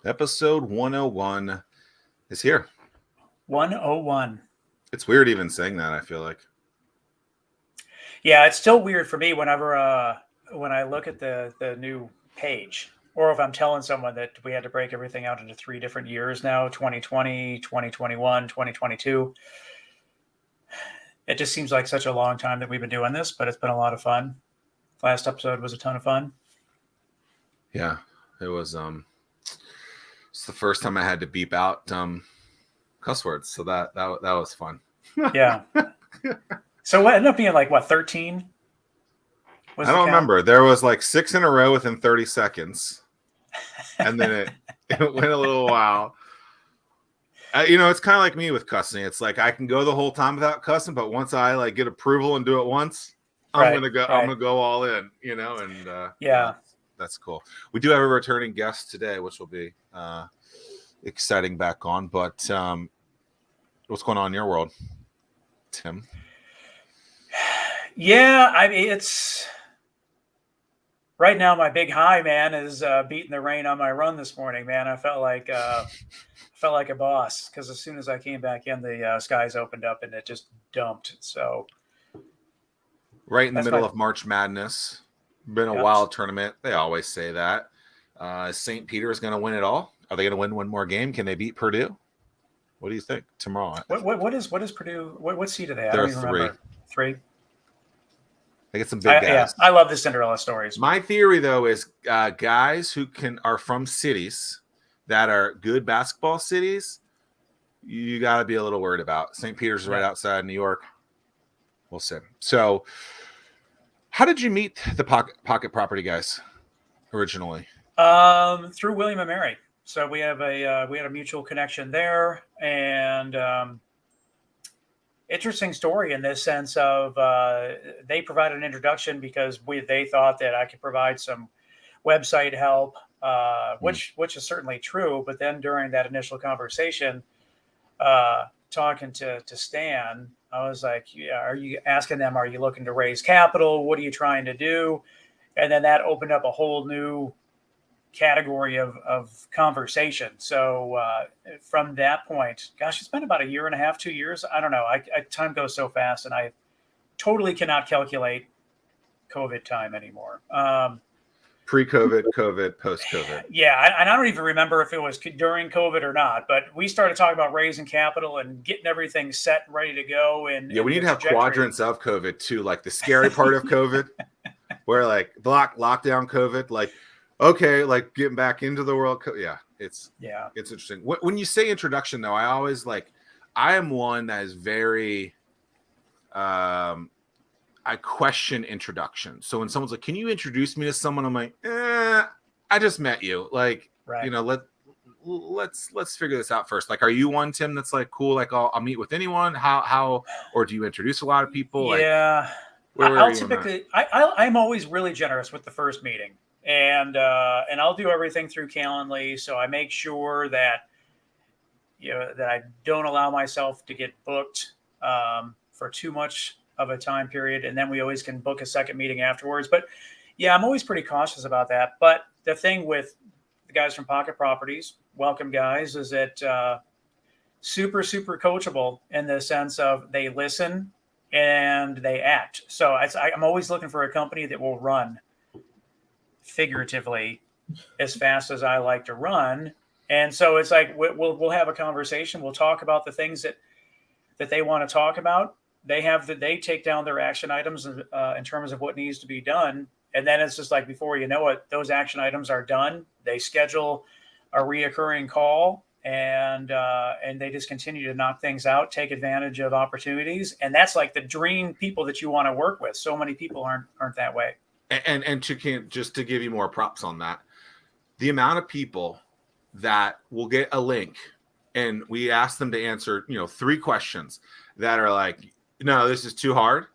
Episode 101 is here. 101. It's weird even saying that, I feel like. Yeah, it's still weird for me whenever when I look at the new page, or if I'm telling someone that we had to break everything out into 3 different years now, 2020, 2021, 2022. It just seems like such a long time that we've been doing this, but it's been a lot of fun. Last episode was a ton of fun. Yeah, it was it's the first time I had to beep out cuss words, so that was fun. Yeah. So what ended up being like 13? I don't remember. There was like 6 in a row within 30 seconds. And then it went a little while. It's kind of like me with cussing. It's like I can go the whole time without cussing, but once I like get approval and do it once, I'm gonna go all in, and yeah, that's cool. We do have a returning guest today, which will be exciting back on. But what's going on in your world, Tim? Yeah, I mean, it's right now. My big high, man, is beating the rain on my run this morning. Man, I felt like a boss because as soon as I came back in, the skies opened up and it just dumped. So right in the middle of March Madness, been a wild tournament. They always say that. St. Peter is going to win it all. Are they going to win one more game? Can they beat Purdue? What do you think tomorrow? What is Purdue? What seed are they? I They're don't even remember. 3. They get some big guys. Yeah, I love the Cinderella stories. My theory, though, is guys who are from cities that are good basketball cities, you got to be a little worried about. St. Peter's is right outside New York. We'll see. So, how did you meet the pocket property guys originally? Through William and Mary. So we had a mutual connection there, and interesting story in this sense of they provided an introduction because they thought that I could provide some website help, which is certainly true. But then during that initial conversation, talking to Stan, I was like, are you asking them, are you looking to raise capital? What are you trying to do? And then that opened up a whole new category of conversation. So from that point, gosh, it's been about 1.5 years, 2 years. I don't know. Time goes so fast, and I totally cannot calculate COVID time anymore. Pre-COVID, COVID, post-COVID. Yeah, and I don't even remember if it was during COVID or not. But we started talking about raising capital and getting everything set and ready to go. And we need to have quadrants of COVID too, like the scary part of COVID, where like lockdown COVID, like. Okay, like getting back into the world. It's interesting. When you say introduction, though, I always I am one that is very, I question introduction. So when someone's like, "Can you introduce me to someone?" I'm like, I just met you. Like, let's figure this out first. Like, are you one, Tim, that's like cool? Like, I'll meet with anyone. How, or do you introduce a lot of people? Yeah, I'll typically. I'm always really generous with the first meeting. And I'll do everything through Calendly, so I make sure that that I don't allow myself to get booked for too much of a time period, and then we always can book a second meeting afterwards. But yeah, I'm always pretty cautious about that. But the thing with the guys from Pocket Properties, welcome guys, is that super coachable in the sense of they listen and they act. So I'm always looking for a company that will run figuratively as fast as I like to run. And so it's like we'll have a conversation, we'll talk about the things that they want to talk about. They take down their action items in terms of what needs to be done, and then it's just like before you know it, those action items are done. They schedule a reoccurring call, and they just continue to knock things out, take advantage of opportunities, and that's like the dream people that you want to work with. So many people aren't that way. And to give you more props on that, the amount of people that will get a link and we ask them to answer, 3 questions that are like, no, this is too hard,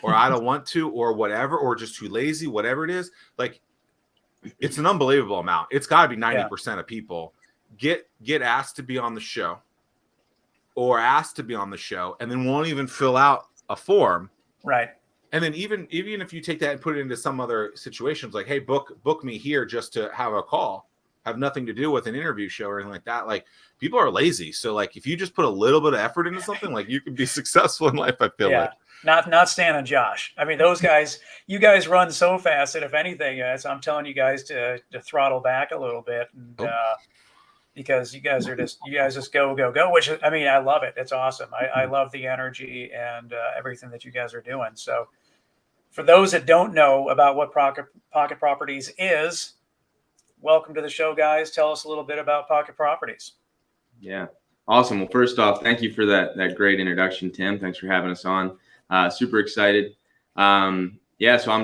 or I don't want to, or whatever, or just too lazy, whatever it is. Like, it's an unbelievable amount. It's got to be 90% of people get asked to be on the show or asked to be on the show and then won't even fill out a form. Right. And then even if you take that and put it into some other situations, like, hey, book me here just to have a call, have nothing to do with an interview show or anything like that. Like, people are lazy. So like, if you just put a little bit of effort into something, like, you can be successful in life, I feel like. Not Stan and Josh. I mean, those guys, you guys run so fast that if anything, I'm telling you guys to throttle back a little bit, and because you guys just go, which, I mean, I love it. It's awesome. I love the energy and everything that you guys are doing. So for those that don't know about what Pocket Properties is, welcome to the show, guys. Tell us a little bit about Pocket Properties. Yeah. Awesome. Well, first off, thank you for that great introduction, Tim. Thanks for having us on. Super excited. So I'm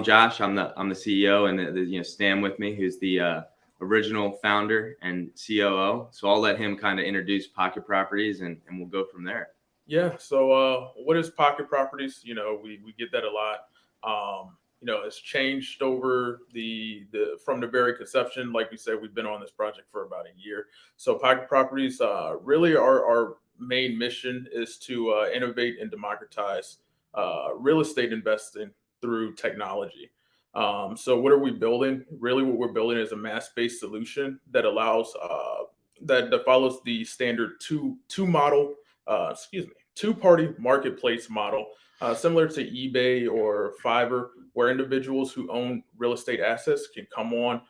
Josh. I'm the CEO, and Stan with me, who's the original founder and COO. So I'll let him kind of introduce Pocket Properties, and we'll go from there. Yeah. So what is Pocket Properties? We get that a lot. It's changed over from the very conception. Like we said, we've been on this project for about a year. So Pocket Properties, really our main mission is to innovate and democratize real estate investing through technology. So what are we building? Really, what we're building is a mass-based solution that allows that follows the standard two-party marketplace model, similar to eBay or Fiverr, where individuals who own real estate assets can come on,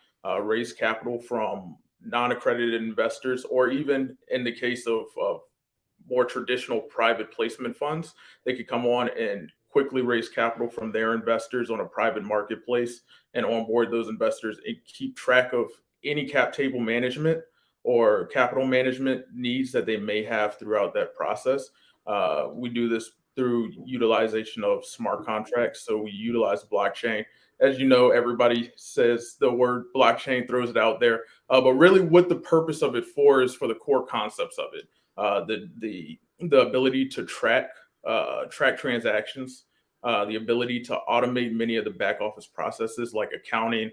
raise capital from non-accredited investors, or even in the case of more traditional private placement funds, they could come on and quickly raise capital from their investors on a private marketplace and onboard those investors and keep track of any cap table management or capital management needs that they may have throughout that process. We do this through utilization of smart contracts. So we utilize blockchain. As you know, everybody says the word blockchain, throws it out there. But really what the purpose of it for is for the core concepts of it. The ability to track transactions, the ability to automate many of the back office processes like accounting,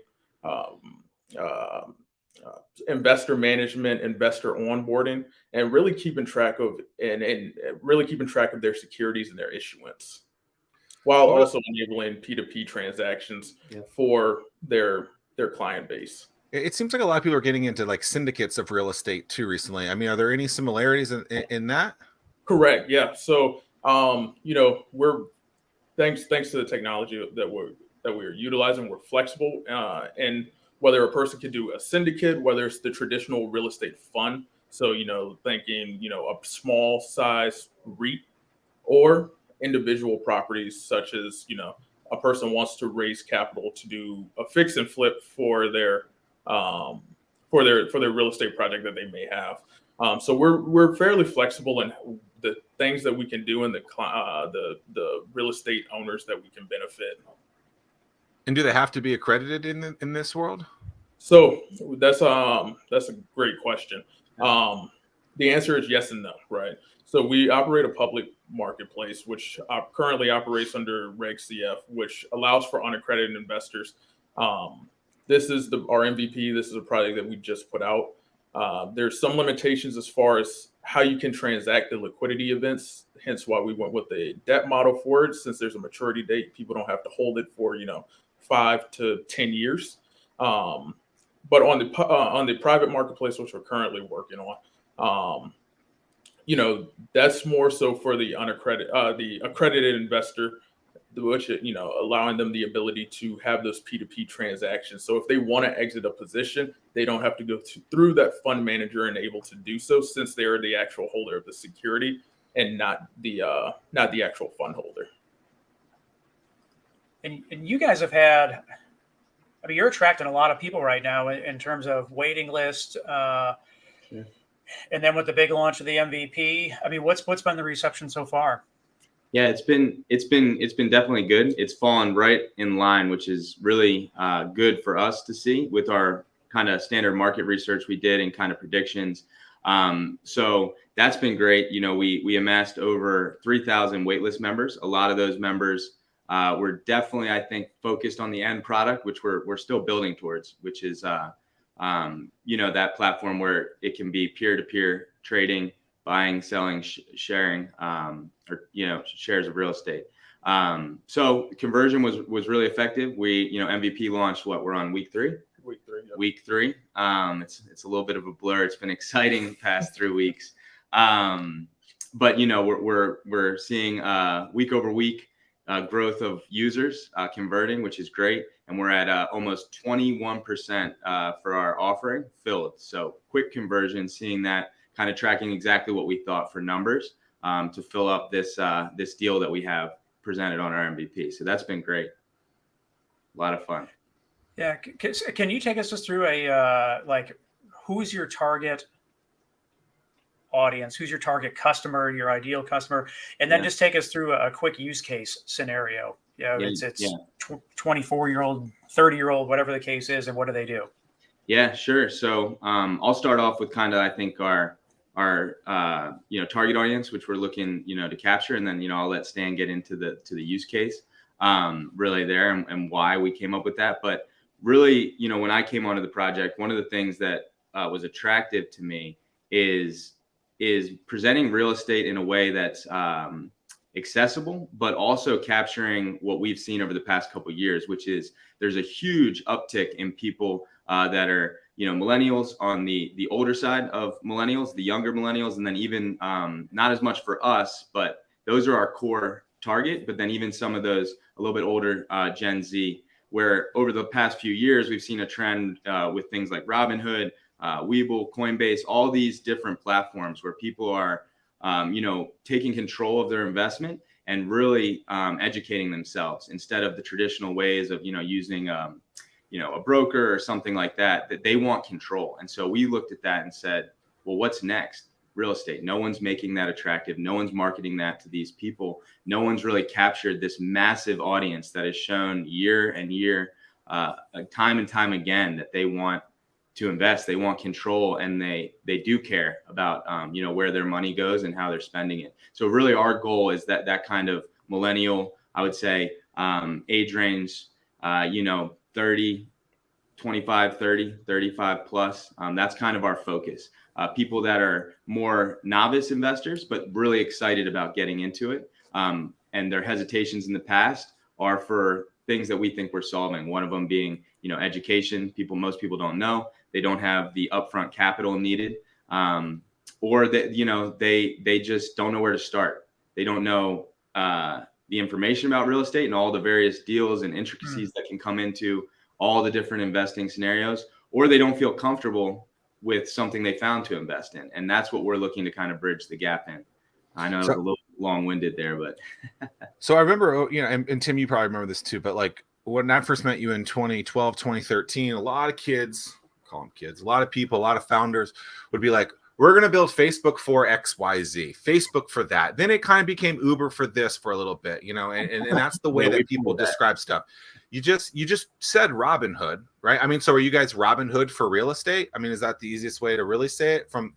investor management, investor onboarding, and really keeping track of their securities and their issuance, while also enabling P2P transactions for their client base. It seems like a lot of people are getting into like syndicates of real estate too recently. I mean, are there any similarities in that? Correct. Yeah. So, we're thanks to the technology that we're utilizing, we're flexible, and whether a person can do a syndicate, whether it's the traditional real estate fund. So, thinking, a small size REIT, or individual properties such as, a person wants to raise capital to do a fix and flip for their real estate project that they may have. So we're fairly flexible in the things that we can do and the real estate owners that we can benefit. And do they have to be accredited in this world? So that's a great question. The answer is yes and no, right? So we operate a public marketplace, which currently operates under Reg CF, which allows for unaccredited investors. This is our MVP. This is a project that we just put out. There's some limitations as far as how you can transact the liquidity events, hence why we went with the debt model for it. Since there's a maturity date, people don't have to hold it for 5 to 10 years. But on the private marketplace, which we're currently working on, that's more so for the accredited investor, which allowing them the ability to have those P2P transactions. So if they want to exit a position, they don't have to go through that fund manager and able to do so, since they are the actual holder of the security and not the actual fund holder. And you guys have had, I mean, you're attracting a lot of people right now in terms of waiting list. Sure. And then with the big launch of the MVP, I mean, what's been the reception so far? Yeah, it's been definitely good. It's fallen right in line, which is really good for us to see with our kind of standard market research we did and kind of predictions. So that's been great. We amassed over 3,000 waitlist members. A lot of those members were definitely, I think, focused on the end product, which we're still building towards, which is that platform where it can be peer-to-peer trading, buying, selling, sharing, shares of real estate. So conversion was really effective. We, MVP launched we're on week 3. Week 3. Yep. week 3. It's a little bit of a blur. It's been exciting past 3 weeks. But we're seeing week over week growth of users converting, which is great. And we're at almost 21% for our offering filled. So quick conversion, seeing that kind of tracking exactly what we thought for numbers to fill up this deal that we have presented on our MVP. So that's been great. A lot of fun. Yeah. Can you take us just through a who's your target audience? Who's your target customer, your ideal customer? And then just take us through a quick use case scenario. It's 24-year-old, 30-year-old, whatever the case is, and what do they do? Yeah, sure. So I'll start off with kind of, I think, our target audience, which we're looking, to capture. And then, I'll let Stan get into the use case really there and why we came up with that. But really, when I came onto the project, one of the things that was attractive to me is presenting real estate in a way that's accessible, but also capturing what we've seen over the past couple of years, which is there's a huge uptick in people that are, millennials on the older side of millennials, the younger millennials, and then even not as much for us, but those are our core target. But then even some of those a little bit older Gen Z, where over the past few years, we've seen a trend with things like Robinhood, Webull, Coinbase, all these different platforms where people are, taking control of their investment and really educating themselves instead of the traditional ways of, using, a broker or something like that they want control. And so we looked at that and said, well, what's next? Real estate. No one's making that attractive. No one's marketing that to these people. No one's really captured this massive audience that has shown year and year, time and time again, that they want to invest, they want control, and they do care about where their money goes and how they're spending it. So really our goal is that kind of millennial, I would say, age range, 30, 25, 30, 35 plus. That's kind of our focus. People that are more novice investors, but really excited about getting into it. And their hesitations in the past are for things that we think we're solving. One of them being, education. Most people don't know. They don't have the upfront capital needed, or that, they just don't know where to start. They don't know the information about real estate and all the various deals and intricacies that can come into all the different investing scenarios, or they don't feel comfortable with something they found to invest in. And that's what we're looking to kind of bridge the gap in. I know it was a little long-winded there, but. So I remember, and Tim, you probably remember this too, but like when I first met you in 2012, 2013, a lot of kids, call them kids, a lot of people, a lot of founders would be like, we're going to build Facebook for XYZ, Facebook for that. Then it kind of became Uber for this for a little bit, and that's the way that people describe stuff. You just said Robinhood, right? I mean, so are you guys Robinhood for real estate? I mean, is that the easiest way to really say it from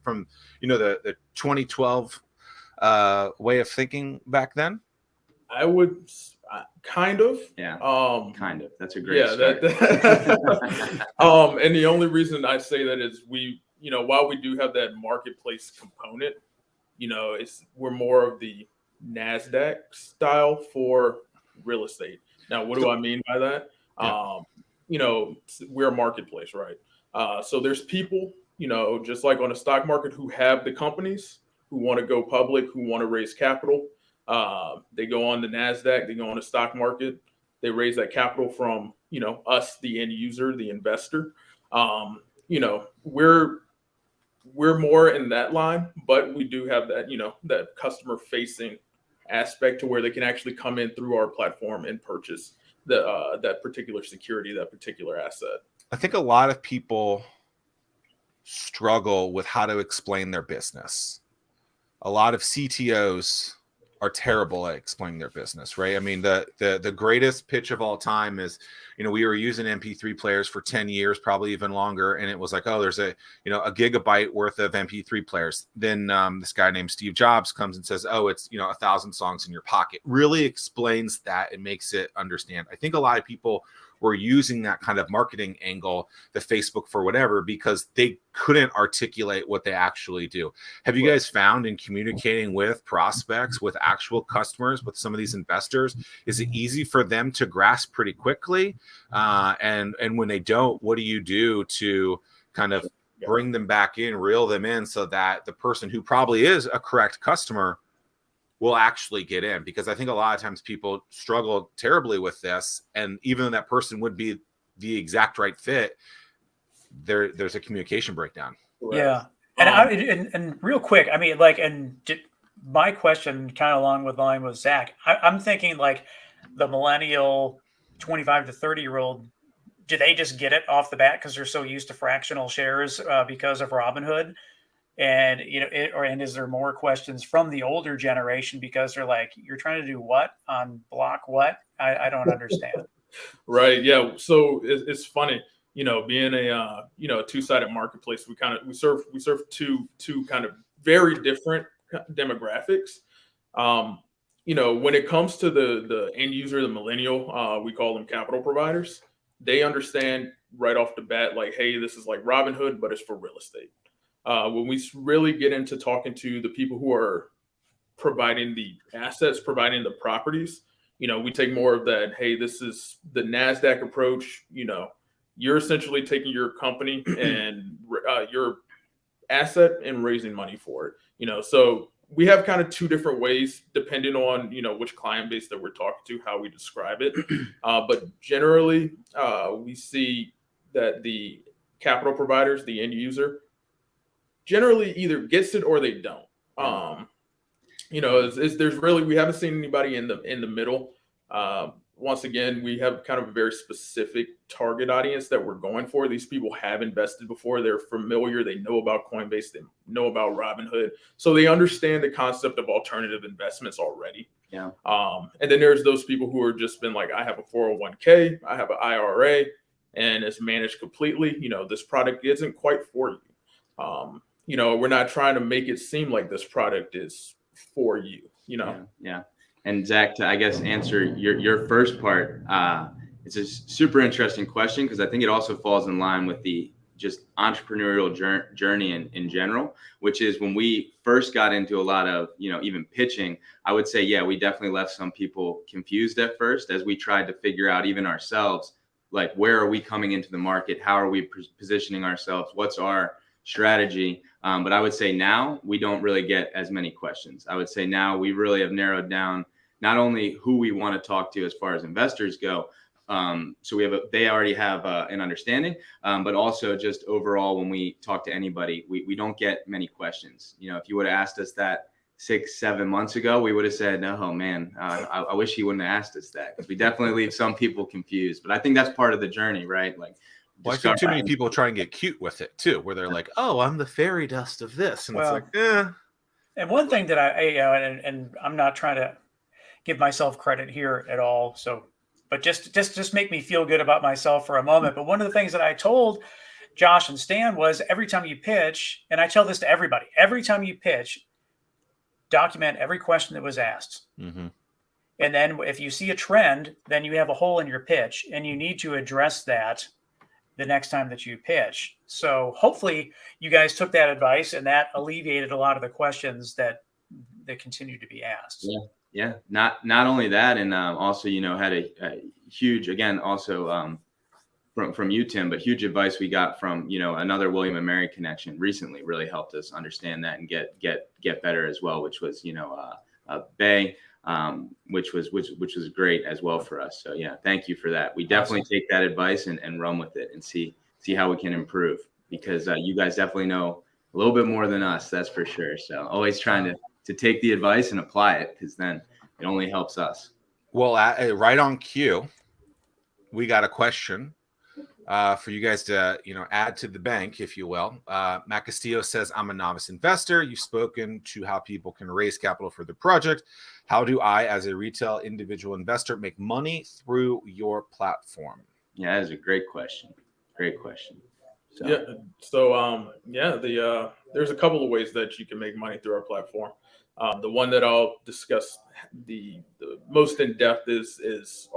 the 2012 way of thinking back then? I would kind of. Yeah. Kind of. That's a great start. And the only reason I say that is while we do have that marketplace component, we're more of the NASDAQ style for real estate. Now, what do I mean by that? We're a marketplace, right? So there's people, just like on the stock market, who have the companies who want to go public, who want to raise capital. They go on the NASDAQ, they go on the stock market, they raise that capital from, us, the end user, the investor. We're more in that line, but we do have that, that customer facing aspect to where they can actually come in through our platform and purchase that particular security, that particular asset. I think a lot of people struggle with how to explain their business. A lot of CTOs are terrible at explaining their business, right? I mean, the greatest pitch of all time is, we were using MP3 players for 10 years, probably even longer. And it was like, oh, there's a gigabyte worth of MP3 players. Then this guy named Steve Jobs comes and says, oh, it's, 1,000 songs in your pocket. Really explains that and makes it understand. I think a lot of people were using that kind of marketing angle, the Facebook for whatever, because they couldn't articulate what they actually do. Have you guys found in communicating with prospects, with actual customers, with some of these investors, is it easy for them to grasp pretty quickly? And when they don't, what do you do to kind of bring them back in, reel them in, so that the person who probably is a correct customer will actually get in? Because I think a lot of times people struggle terribly with this, and even though that person would be the exact right fit, there's a communication breakdown. Yeah. And real quick, I mean, like, my question kind of along with line with Zach, I'm thinking like the millennial 25 to 30-year-old, do they just get it off the bat because they're so used to fractional shares because of Robinhood? And, and is there more questions from the older generation because they're like, you're trying to do what on block what? I don't understand. Right. Yeah. So it's funny, being a two-sided marketplace, we serve two kind of very different demographics. When it comes to the end user, the millennial, we call them capital providers. They understand right off the bat, like, hey, this is like Robinhood, but it's for real estate. When we really get into talking to the people who are providing the assets, providing the properties, we take more of that, hey, this is the NASDAQ approach. You're essentially taking your company and your asset and raising money for it. So we have kind of two different ways depending on, which client base that we're talking to, how we describe it. But generally, we see that the capital providers, the end user, generally either gets it or they don't. There's really, we haven't seen anybody in the middle. Once again, we have kind of a very specific target audience that we're going for. These people have invested before. They're familiar. They know about Coinbase. They know about Robinhood. So they understand the concept of alternative investments already. Yeah. And then there's those people who are just been like, I have a 401k, I have an IRA, and it's managed completely. This product isn't quite for you. We're not trying to make it seem like this product is for you, Yeah. And Zach, to, I guess, answer your first part, it's a super interesting question because I think it also falls in line with the just entrepreneurial journey in general, which is when we first got into a lot of, even pitching, I would say, yeah, we definitely left some people confused at first as we tried to figure out even ourselves, like, where are we coming into the market? How are we positioning ourselves? What's our strategy? But I would say now we don't really get as many questions. I would say now we really have narrowed down not only who we want to talk to as far as investors go. So they already have an understanding, but also just overall, when we talk to anybody, we don't get many questions. If you would have asked us that 6-7 months ago, we would have said, no, man, I wish he wouldn't have asked us that, because we definitely leave some people confused. But I think that's part of the journey, right? Like, well, I think too many people try and get cute with it too, where they're like, "Oh, I'm the fairy dust of this," and it's like, eh. And one thing that and I'm not trying to give myself credit here at all, but just make me feel good about myself for a moment. But one of the things that I told Josh and Stan was, every time you pitch, and I tell this to everybody, every time you pitch, document every question that was asked. Mm-hmm. And then if you see a trend, then you have a hole in your pitch, and you need to address that the next time that you pitch. So hopefully you guys took that advice, and that alleviated a lot of the questions that continue to be asked. Yeah. Not only that, and also, had a huge, again, also from you, Tim, but huge advice we got from, another William and Mary connection recently really helped us understand that and get better as well, which was, Bay, which was great as well for us. So yeah, thank you for that. We definitely take that advice and run with it and see how we can improve, because you guys definitely know a little bit more than us, that's for sure. So always trying to take the advice and apply it, because then it only helps us. Well, right on cue, we got a question for you guys to, add to the bank, if you will. Matt Castillo says, I'm a novice investor. You've spoken to how people can raise capital for the project. How do I, as a retail individual investor, make money through your platform? Yeah, that is a great question. Great question. So. Yeah. So, there's a couple of ways that you can make money through our platform. The one that I'll discuss the most in depth is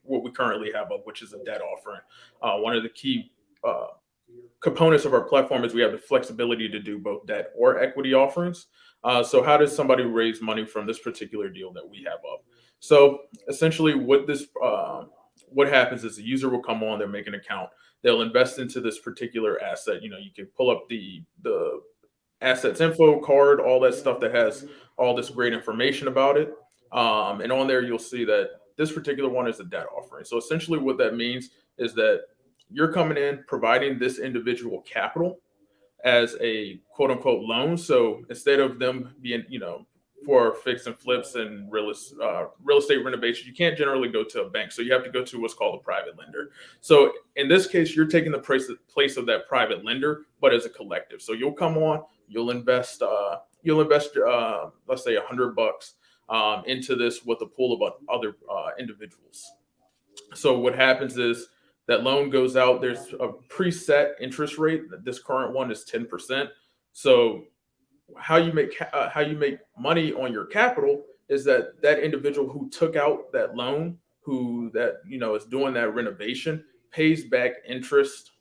what we currently have up, which is a debt offering. One of the key components of our platform is we have the flexibility to do both debt or equity offerings. So how does somebody raise money from this particular deal that we have up? So essentially what happens is the user will come on, they'll make an account, they'll invest into this particular asset. You can pull up the assets info card, all that stuff that has all this great information about it. And on there, you'll see that this particular one is a debt offering. So essentially what that means is that you're coming in, providing this individual capital as a quote unquote loan. So instead of them being, for fix and flips and real estate renovation, you can't generally go to a bank. So you have to go to what's called a private lender. So in this case, you're taking the place of that private lender, but as a collective. So you'll come on, you'll invest, let's say $100 into this with a pool of other individuals. So what happens is that loan goes out. There's a preset interest rate. This current one is 10%. So how you make money on your capital is that individual who took out that loan, is doing that renovation, pays back interest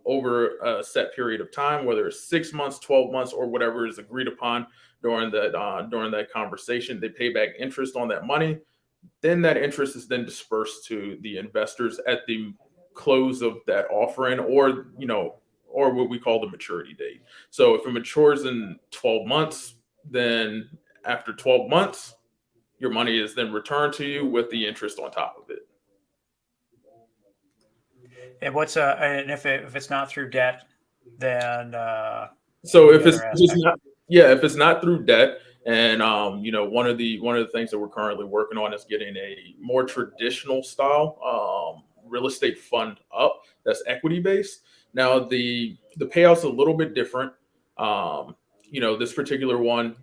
over a set period of time, whether it's 6 months, 12 months, or whatever is agreed upon during that conversation. They pay back interest on that money. Then that interest is then dispersed to the investors at the close of that offering, or what we call the maturity date. So if it matures in 12 months, then after 12 months, your money is then returned to you with the interest on top of it. And and if it's not through debt, then so if it's not through debt, and one of the things that we're currently working on is getting a more traditional style real estate fund up that's equity based. Now the payout's a little bit different. This particular one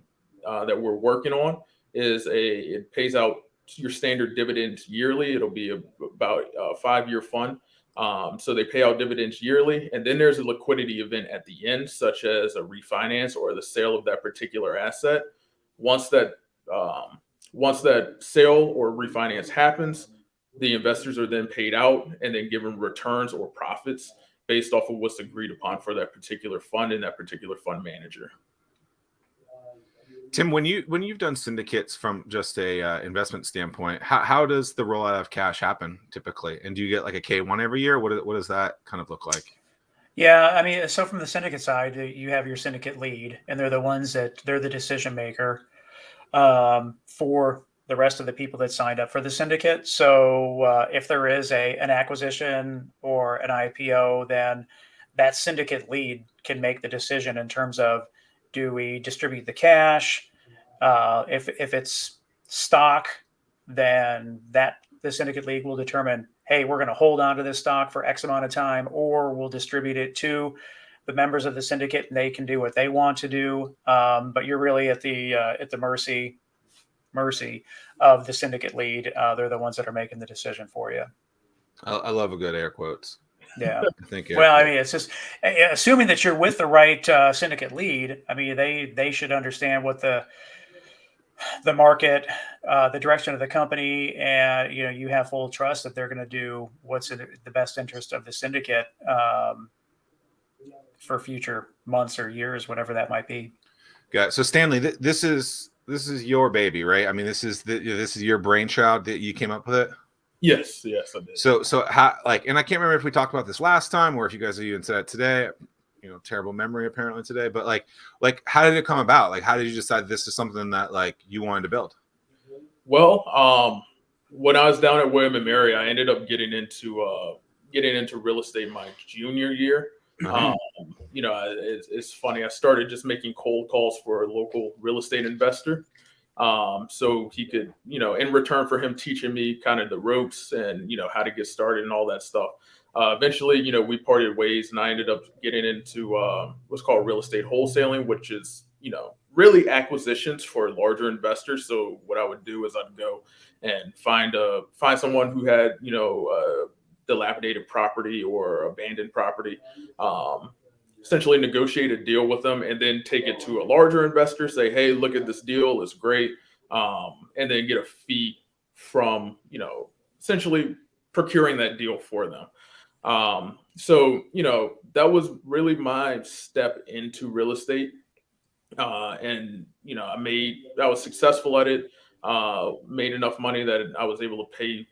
that we're working on it pays out your standard dividends yearly. It'll be about a 5-year fund. So they pay out dividends yearly, and then there's a liquidity event at the end, such as a refinance or the sale of that particular asset. Once that sale or refinance happens, the investors are then paid out and then given returns or profits based off of what's agreed upon for that particular fund and that particular fund manager. Tim, when you've done syndicates from just a investment standpoint, how does the rollout of cash happen typically? And do you get like a K1 every year? What does that kind of look like? Yeah, I mean, so from the syndicate side, you have your syndicate lead, and they're the decision maker for the rest of the people that signed up for the syndicate. So if there is an acquisition or an IPO, then that syndicate lead can make the decision in terms of, do we distribute the cash? If it's stock, then the syndicate lead will determine, hey, we're going to hold on to this stock for X amount of time, or we'll distribute it to the members of the syndicate and they can do what they want to do. But you're really at the mercy of the syndicate lead. They're the ones that are making the decision for you. I love a good air quotes. Yeah. I think. Well, I mean, it's just assuming that you're with the right syndicate lead. I mean, they should understand what the market, the direction of the company, and you have full trust that they're going to do what's in the best interest of the syndicate for future months or years, whatever that might be. Got it. So Stanley, this is your baby, right? I mean, this is your brainchild that you came up with it. Yes, I did. So how, and I can't remember if we talked about this last time or if you guys even said it today. Terrible memory apparently today. But like, how did it come about? Like, how did you decide this is something that you wanted to build? Well, when I was down at William & Mary, I ended up getting into real estate my junior year. It's funny. I started just making cold calls for a local real estate investor. So he could, in return for him teaching me kind of the ropes and, how to get started and all that stuff. Eventually, we parted ways and I ended up getting into what's called real estate wholesaling, which is, really acquisitions for larger investors. So what I would do is I'd go and find someone who had, dilapidated property or abandoned property. essentially negotiate a deal with them and then take it to a larger investor, say, hey, look at this deal, it's great. And then get a fee from, essentially procuring that deal for them. So, that was really my step into real estate. And, I was successful at it, made enough money that I was able to pay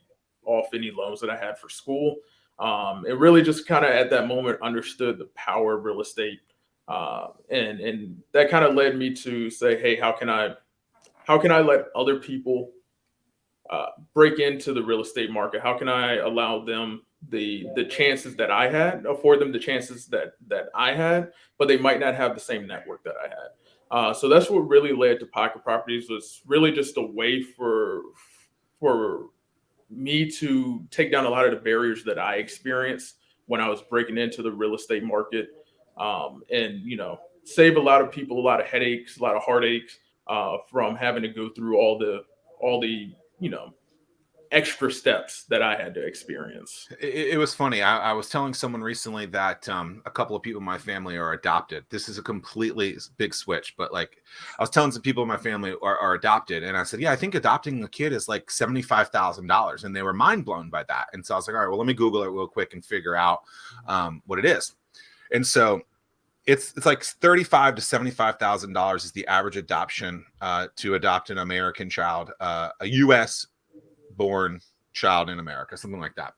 off any loans that I had for school. It really just kind of at that moment understood the power of real estate. And that kind of led me to say, hey, how can I let other people break into the real estate market? How can I allow them the chances that I had, afford them the chances that I had, but they might not have the same network that I had. So that's what really led to Pocket Properties, was really just a way for me to take down a lot of the barriers that I experienced when I was breaking into the real estate market, and save a lot of people a lot of headaches, a lot of heartaches, from having to go through all the extra steps that I had to experience. It was funny. I was telling someone recently that a couple of people in my family are adopted. This is a completely big switch, but like I was telling some people in my family are adopted, and I said, yeah, I think adopting a kid is like $75,000, and they were mind blown by that. And so I was like, all right, well, let me Google it real quick and figure out what it is. And so it's like $35,000 to $75,000 is the average adoption to adopt an American child, a U.S. born child in America, something like that.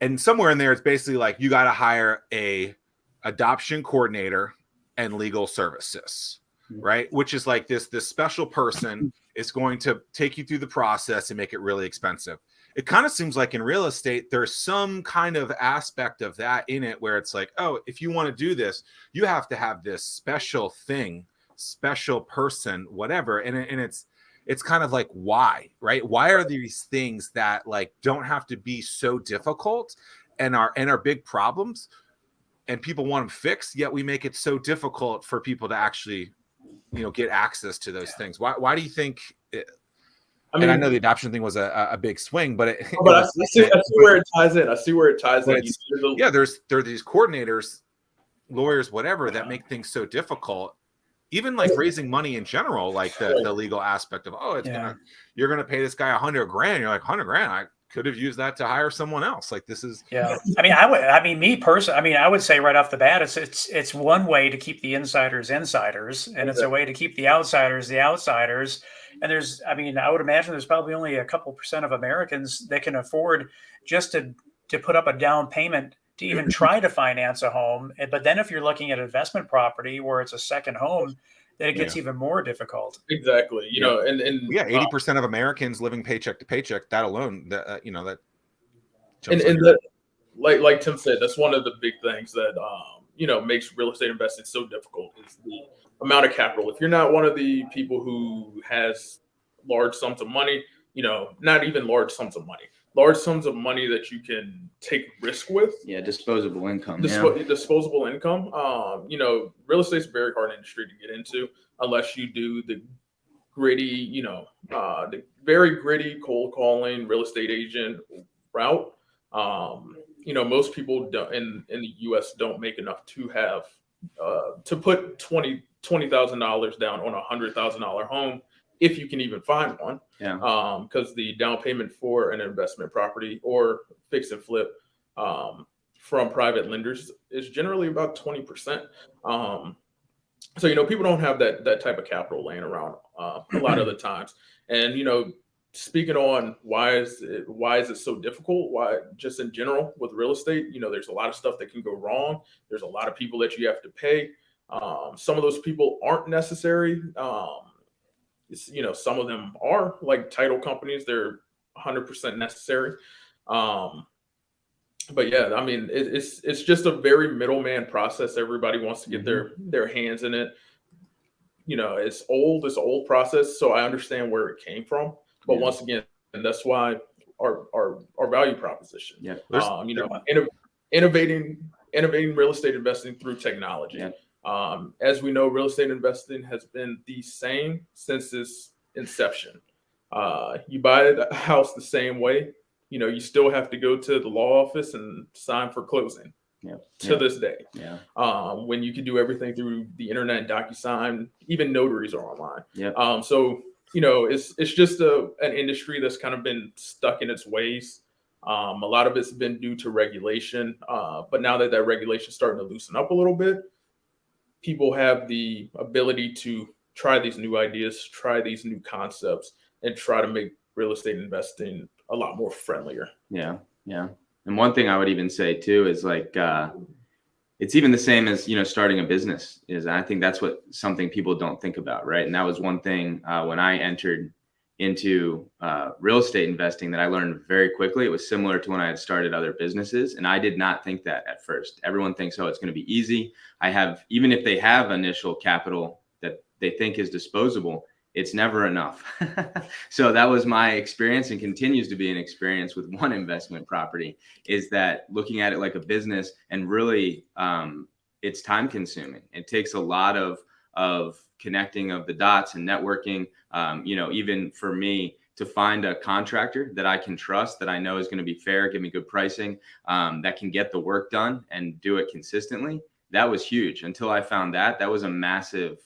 And somewhere in there, it's basically like you got to hire a adoption coordinator and legal services, right? Which is like this special person is going to take you through the process and make it really expensive. It kind of seems like in real estate, there's some kind of aspect of that in it where it's like, oh, if you want to do this, you have to have this special thing, special person, whatever. And it's kind of like, why, right? Why are these things that like don't have to be so difficult and are big problems and people want them fixed, yet we make it so difficult for people to actually, get access to those things? Why do you think I know the adoption thing was a big swing, but I see where it ties in. I see where it ties in. There are these coordinators, lawyers, whatever, that make things so difficult. Even like raising money in general, like the legal aspect of, you're gonna pay this guy $100,000. You're like, $100,000. I could have used that to hire someone else. Like this is. Yeah. Me personally, I would say right off the bat, it's one way to keep the insiders, and it's a way to keep the outsiders. And I would imagine there's probably only a couple % of Americans that can afford just to put up a down payment to even try to finance a home. But then if you're looking at investment property where it's a second home, then it gets even more difficult. Exactly. And 80% of Americans living paycheck to paycheck, that alone, that. Like Tim said, that's one of the big things that, makes real estate investing so difficult is the amount of capital. If you're not one of the people who has large sums of money, not even large sums of money that you can take risk with. Yeah, disposable income. Disposable income. Real estate's a very hard industry to get into unless you do the gritty, the very gritty cold calling real estate agent route. Most people in the U.S. don't make enough to have to put $20,000 down on a $100,000 home, if you can even find one. Yeah. Because the down payment for an investment property or fix and flip from private lenders is generally about 20%. So people don't have that type of capital laying around a lot of the times. And speaking on why is it so difficult? Why, just in general with real estate, there's a lot of stuff that can go wrong. There's a lot of people that you have to pay. Some of those people aren't necessary. Some of them are, like title companies. They're 100% necessary. But yeah, it's just a very middleman process. Everybody wants to get their hands in it. It's old. It's an old process. So I understand where it came from. But once again, and that's why our value proposition. Yeah. Innovating real estate investing through technology. Yeah. As we know, real estate investing has been the same since its inception. You buy a house the same way. You still have to go to the law office and sign for closing. to this day. Yeah. When you can do everything through the internet, DocuSign, even notaries are online. Yeah. So, you know, it's just an industry that's kind of been stuck in its ways. A lot of it's been due to regulation. But now that regulation is starting to loosen up a little bit, people have the ability to try these new ideas, try these new concepts, and try to make real estate investing a lot more friendlier. Yeah. Yeah. And one thing I would even say too is like, it's even the same as, you know, starting a business is. I think that's something people don't think about. Right. And that was one thing when I entered into real estate investing that I learned very quickly. It was similar to when I had started other businesses. And I did not think that at first. Everyone thinks, oh, it's going to be easy. Even if they have initial capital that they think is disposable, it's never enough. So that was my experience and continues to be an experience with one investment property, is that looking at it like a business, and really it's time consuming. It takes a lot of connecting of the dots and networking. You know, even for me to find a contractor that I can trust, that I know is going to be fair, give me good pricing, that can get the work done and do it consistently. That was huge. Until I found that was a massive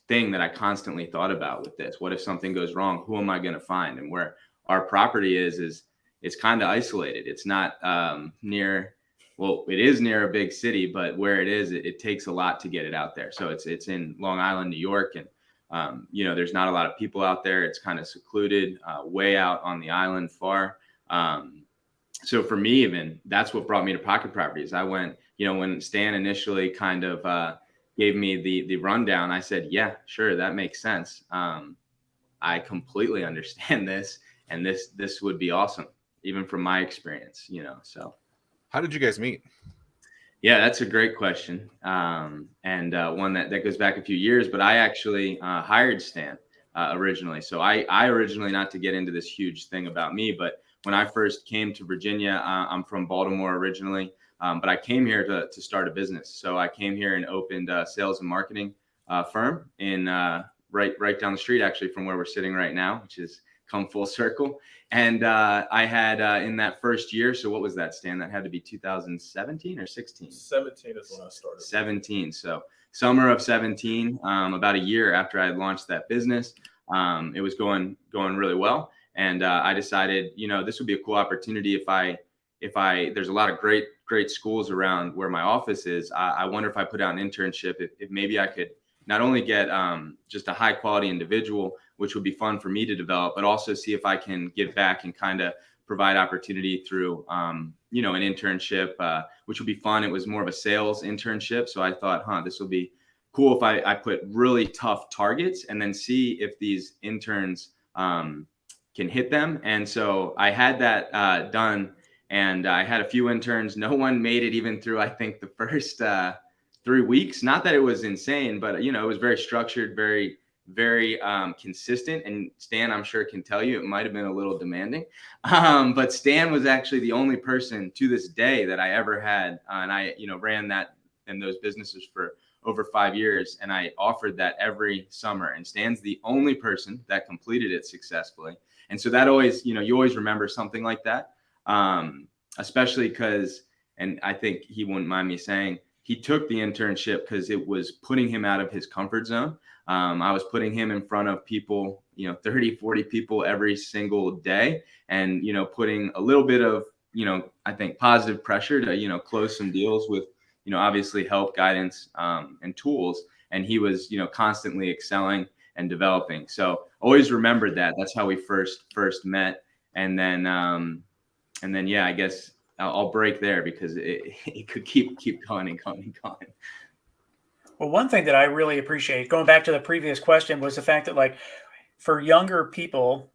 thing that I constantly thought about with this. What if something goes wrong? Who am I going to find? And where our property is it's kind of isolated. It's not near, well, it is near a big city, but where it is, it takes a lot to get it out there. So it's in Long Island, New York. And, you know, there's not a lot of people out there. It's kind of secluded, way out on the island far. So for me, even that's what brought me to Pocket Properties. I went, you know, when Stan initially kind of gave me the rundown, I said, yeah, sure, that makes sense. I completely understand this, and this would be awesome, even from my experience, you know. So how did you guys meet? Yeah, that's a great question. And one that goes back a few years, but I actually hired Stan originally. So I originally, not to get into this huge thing about me, but when I first came to Virginia, I'm from Baltimore originally, but I came here to start a business. So I came here and opened a sales and marketing firm in right down the street, actually, from where we're sitting right now, which is come full circle. And I had in that first year, so what was that, Stan? That had to be 2017 or 16? 17 is when I started. 17. So summer of 17, about a year after I had launched that business, it was going really well. And I decided, you know, this would be a cool opportunity if I there's a lot of great schools around where my office is. I wonder if I put out an internship, if maybe I could not only get just a high quality individual, which would be fun for me to develop, but also see if I can give back and kind of provide opportunity through, you know, an internship, which would be fun. It was more of a sales internship. So I thought, this will be cool if I put really tough targets and then see if these interns can hit them. And so I had that done, and I had a few interns. No one made it even through, I think, the first 3 weeks. Not that it was insane, but, you know, it was very structured, very consistent. And Stan, I'm sure, can tell you it might have been a little demanding. But Stan was actually the only person to this day that I ever had. And I, you know, ran that and those businesses for over 5 years. And I offered that every summer. And Stan's the only person that completed it successfully. And so that always, you know, you always remember something like that, especially because, and I think he wouldn't mind me saying, he took the internship because it was putting him out of his comfort zone. I was putting him in front of people, you know, 30, 40 people every single day, and, you know, putting a little bit of, you know, I think positive pressure to, you know, close some deals with, you know, obviously help, guidance, and tools. And he was, you know, constantly excelling and developing. So always remembered that. That's how we first met. And then, yeah, I guess I'll break there because it could keep going and going and going. Well, one thing that I really appreciate, going back to the previous question, was the fact that, like, for younger people,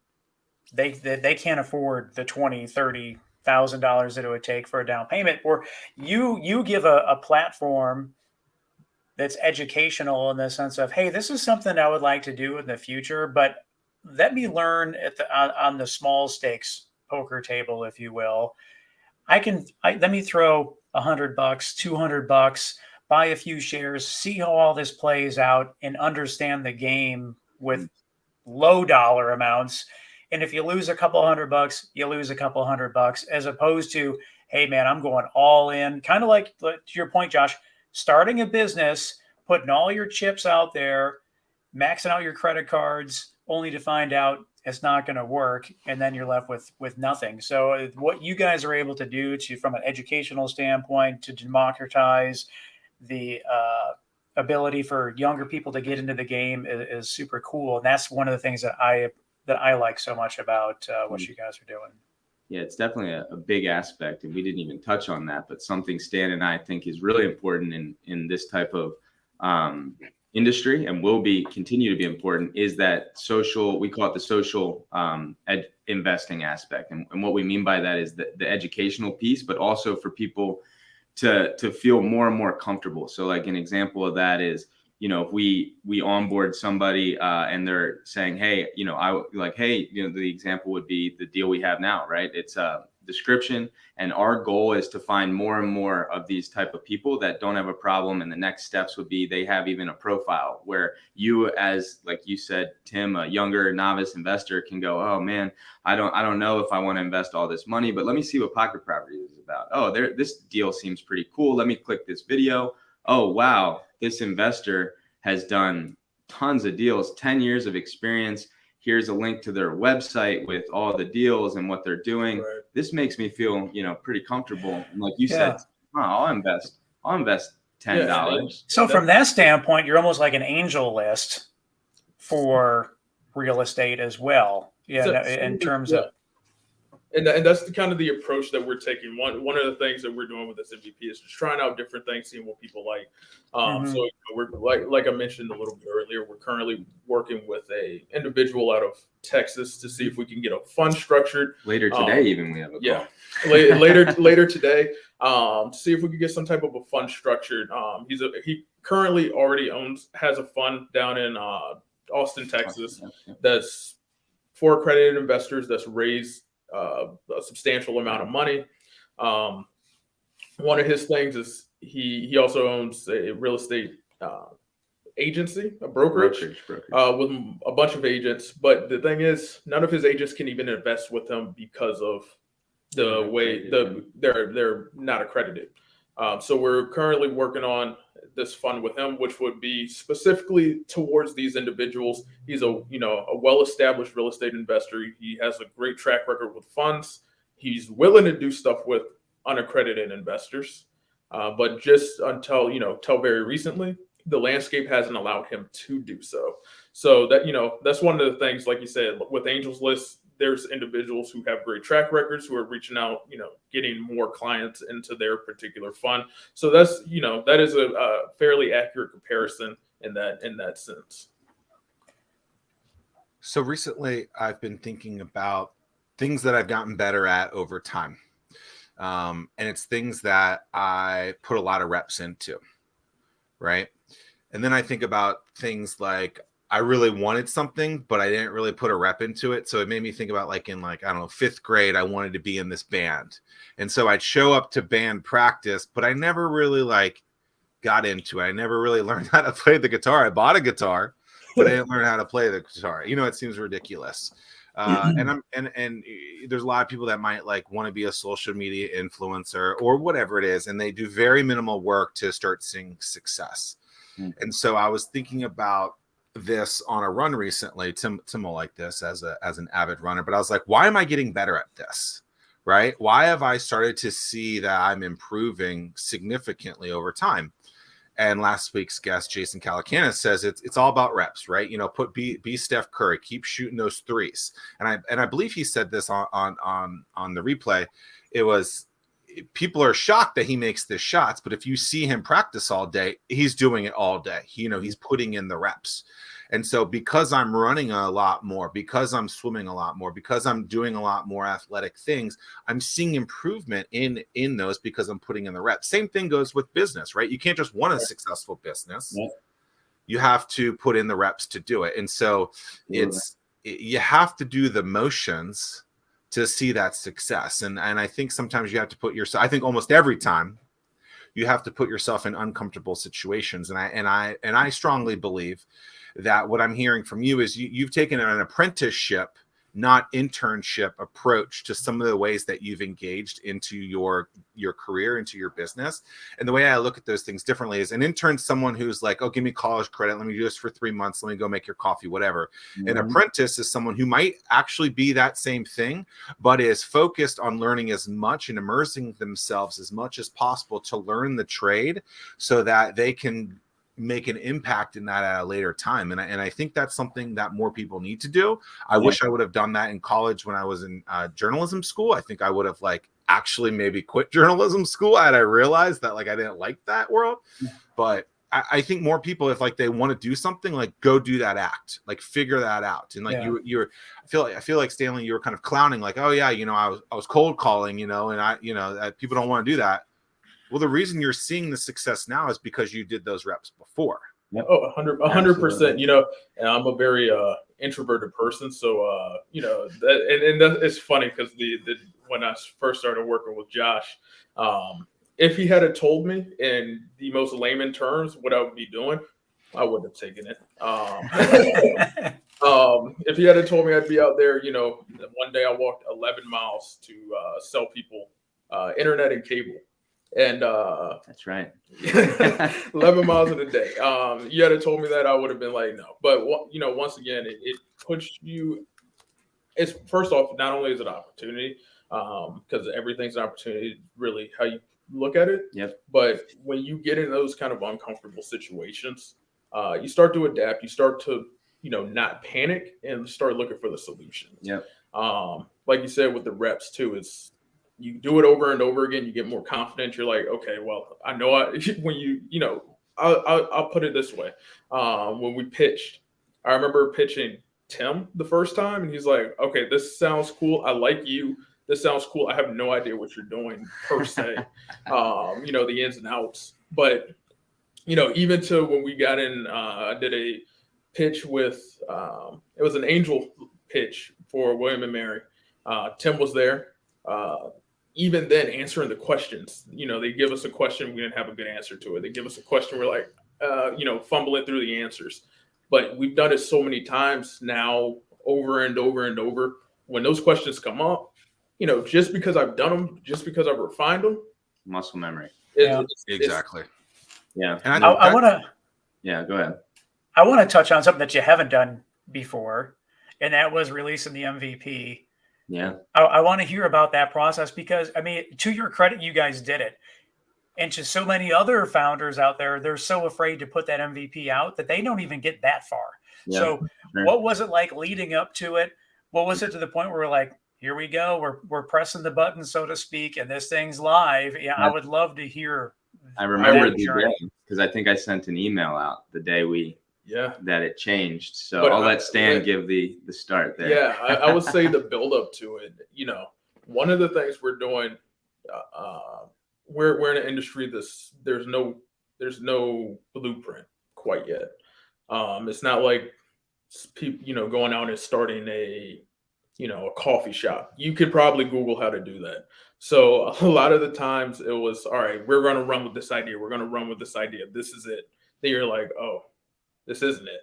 they can't afford the $20,000-$30,000 that it would take for a down payment. Or you give a platform that's educational in the sense of, hey, this is something I would like to do in the future, but let me learn on the small stakes poker table, if you will. Let me throw $100, $200, buy a few shares, see how all this plays out, and understand the game with low dollar amounts. And if you lose a couple $100, you lose a couple $100, as opposed to, hey man, I'm going all in. Kind of like to your point, Josh, starting a business, putting all your chips out there, maxing out your credit cards, only to find out it's not going to work, and then you're left with nothing. So what you guys are able to do from an educational standpoint, to democratize the ability for younger people to get into the game is super cool, and that's one of the things that I like so much about what you guys are doing. Yeah, it's definitely a big aspect, and we didn't even touch on that, but something Stan and I think is really important in this type of industry, and will continue to be important, is that social, we call it the social investing aspect. And what we mean by that is the educational piece, but also for people to feel more and more comfortable. So like an example of that is, if we onboard somebody and they're saying, hey, the example would be the deal we have now, right? It's a description, and our goal is to find more and more of these type of people that don't have a problem. And the next steps would be they have even a profile where you, as like you said, Tim, a younger novice investor, can go, oh man, I don't know if I want to invest all this money, but let me see what Pocket Property is about. Oh, this deal seems pretty cool. Let me click this video. Oh, wow, this investor has done tons of deals, 10 years of experience. Here's a link to their website with all the deals and what they're doing. Right. This makes me feel, pretty comfortable. And like you said, I'll invest $10. Yeah. So from that standpoint, you're almost like an angel list for real estate as well. Yeah, in terms of. And that's kind of the approach that we're taking. One of the things that we're doing with this MVP is just trying out different things, seeing what people like. So we're like I mentioned a little bit earlier, we're currently working with a individual out of Texas to see if we can get a fund structured. Later today, even we have a call. Later today, to see if we could get some type of a fund structured. He currently already has a fund down in Austin, Texas. That's for accredited investors. That's raised a substantial amount of money. One of his things is he also owns a real estate agency, a brokerage. With a bunch of agents. But the thing is, none of his agents can even invest with him because of the way they're not accredited. So we're currently working on this fund with him, which would be specifically towards these individuals. He's a well-established real estate investor. He has a great track record with funds. He's willing to do stuff with unaccredited investors, but just until very recently, the landscape hasn't allowed him to do so. So that that's one of the things, like you said, with Angels List, there's individuals who have great track records who are reaching out, getting more clients into their particular fund. So that's, that is a fairly accurate comparison in that sense. So recently I've been thinking about things that I've gotten better at over time. And it's things that I put a lot of reps into, right? And then I think about things like I really wanted something, but I didn't really put a rep into it. So it made me think about I don't know, 5th grade, I wanted to be in this band. And so I'd show up to band practice, but I never really got into it. I never really learned how to play the guitar. I bought a guitar, but I didn't learn how to play the guitar. It seems ridiculous. And there's a lot of people that might want to be a social media influencer or whatever it is. And they do very minimal work to start seeing success. And so I was thinking about this on a run recently. Tim will like this as an avid runner, but I was like, why am I getting better at this? Right? Why have I started to see that I'm improving significantly over time? And last week's guest, Jason Calacanis, says it's all about reps, right? Be Steph Curry, keep shooting those threes. And I believe he said this on the replay. It was, people are shocked that he makes the shots, but if you see him practice all day, he's doing it all day. He's putting in the reps. And so because I'm running a lot more, because I'm swimming a lot more, because I'm doing a lot more athletic things, I'm seeing improvement in those because I'm putting in the reps. Same thing goes with business, right? You can't just want a successful business. Yeah. You have to put in the reps to do it. And so you have to do the motions to see that success. And I think sometimes you have to put yourself, I think almost every time you have to put yourself in uncomfortable situations. And I strongly believe that what I'm hearing from you is you've taken an apprenticeship not internship approach to some of the ways that you've engaged into your career, into your business. And the way I look at those things differently is an intern, someone who's like, oh, give me college credit. Let me do this for 3 months. Let me go make your coffee, whatever. An apprentice is someone who might actually be that same thing, but is focused on learning as much and immersing themselves as much as possible to learn the trade so that they can make an impact in that at a later time. And I think that's something that more people need to do. I wish I would have done that in college when I was in journalism school. I think I would have like actually maybe quit journalism school had I realized that like I didn't like that world. But I think more people, if like they want to do something, like go do that act, like figure that out. And like you're I feel like Stanley, you were kind of clowning like, oh yeah, you know, I was cold calling, you know, and people don't want to do that. Well, the reason you're seeing the success now is because you did those reps before. Oh, 100%. You know, and I'm a very introverted person, so you know, that it's funny because when I first started working with Josh, if he had told me in the most layman terms what I would be doing, I wouldn't have taken it. If he had told me I'd be out there, you know, one day I walked 11 miles to sell people internet and cable. And that's right. 11 miles in a day. You had told me that, I would have been like, no. But you know, once again, it puts you. It's first off, not only is it an opportunity, because everything's an opportunity, really how you look at it. Yep. But when you get in those kind of uncomfortable situations, you start to adapt. You start to, you know, not panic and start looking for the solutions. Yep. Like you said with the reps too, it's. You do it over and over again. You get more confident. You're like, okay, well, I know when you know, I'll put it this way. When we pitched, I remember pitching Tim the first time, and he's like, okay, this sounds cool. I like you. This sounds cool. I have no idea what you're doing per se. You know, the ins and outs. But, you know, even to when we got in, I did a pitch with, it was an angel pitch for William and Mary. Tim was there. Even then answering the questions, you know, they give us a question, we didn't have a good answer to it. They give us a question, we're like, you know, fumbling through the answers. But we've done it so many times now, over and over and over. When those questions come up, you know, just because I've done them, just because I've refined them. Muscle memory. Exactly. Yeah. And I want to. Yeah, go ahead. I want to touch on something that you haven't done before, and that was releasing the MVP. Yeah. I want to hear about that process because, I mean, to your credit, you guys did it. And to so many other founders out there, they're so afraid to put that MVP out that they don't even get that far. Yeah, so sure. What was it like leading up to it? What was it to the point where we're like, here we go, we're pressing the button, so to speak, and this thing's live? Yeah, I would love to hear. I remember the day because I think I sent an email out the day that it changed. So but I'll let Stan give the start there. Yeah, I would say the build up to it. You know, one of the things we're doing, we're in an industry there's no blueprint quite yet. It's not like people, you know, going out and starting a coffee shop. You could probably Google how to do that. So a lot of the times it was, all right, we're going to run with this idea. We're going to run with this idea. This is it. Then you're like, oh, this isn't it.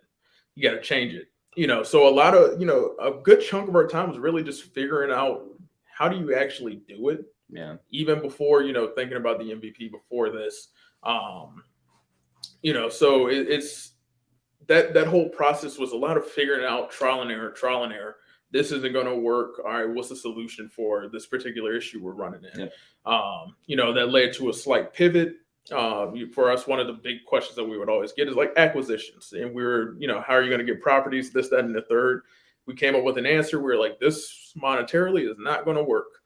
You got to change it. You know, so a lot of, you know, a good chunk of our time was really just figuring out how do you actually do it. Yeah. Even before, you know, thinking about the MVP before this, you know, so it's that whole process was a lot of figuring out trial and error. This isn't going to work. All right, what's the solution for this particular issue we're running in? Yeah. You know, that led to a slight pivot. For us, one of the big questions that we would always get is like acquisitions. And we were, you know, how are you going to get properties, this, that, and the third? We came up with an answer. We were like, this monetarily is not going to work.